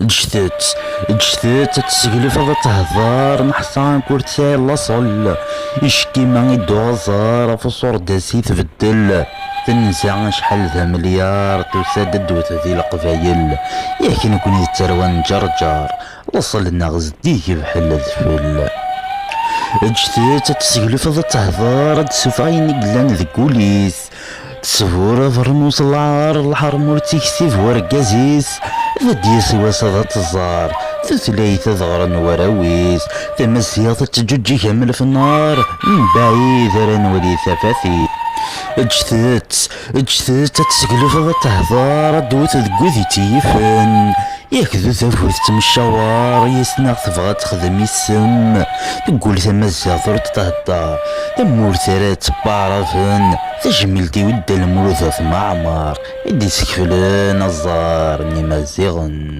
جثث تسقلف هذا تهضر نحصان كورتساي لاصل يشكي ما يدو غزار فصور داسي تبدل تنسى شحال ذا مليار تسدد وتذي القبايل ياك نكون يتروان جرجر وصل لنا غزديك بحال الفل. جثث تسقلف هذا تهضر تسفاين قلان ذكوليس تسفور فرنوس العار الحرم ورتيكسيف ورقازيس ذديس وسط الزار ثلاثة ظهرا وراويس تمسيات تجوجي كامل في النار من بعيد ران ولي ثفاثي. اجثث تسقلف هذا تهضار دوت ذكوذي تيفن ياكدو ثفوث تمشاوار يسنا تبغى تخدم السم تقول ثما الزاثر تتهدر تمور ثرات بعرفن تجملتي ود الملوث معمر يدي سكفلان الزار نمازيغن.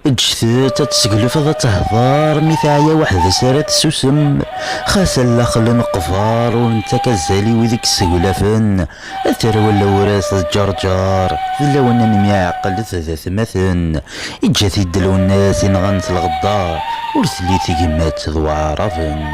اجثث تسقلف هذا تهضر مثايا واحد سارت سوسم خاس الاخل نقفار وانت كزالي وذيك السقلافن اثر ولا وراس الجرجار ذلا وانا نميعقل ثلاث مثن اجات يدلو الناس ينغنت الغدار ورثليتي قمات ذو عرفن.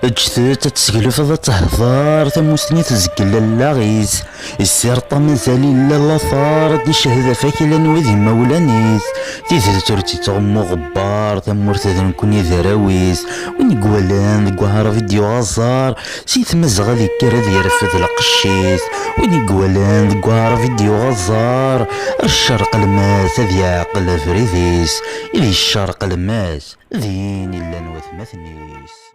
اجثث تسقلف هذا تهضر ثموسني تزقل اللاغيس السيرطة مازالي لا ثار دي شهدة فاكلا وذي مولانيس تيث ترتي تغمو غبار ثمورت ذا نكوني ذراويس وين قوالان ذي قهر فيديو غزار سيث مزغا ذي كرا ذي رفض القشيس وين قوالان ذي قهر فيديو غزار الشرق الماس ذي عقل فريديس إذي الشرق الماس ذين إلا نوث مثنيس.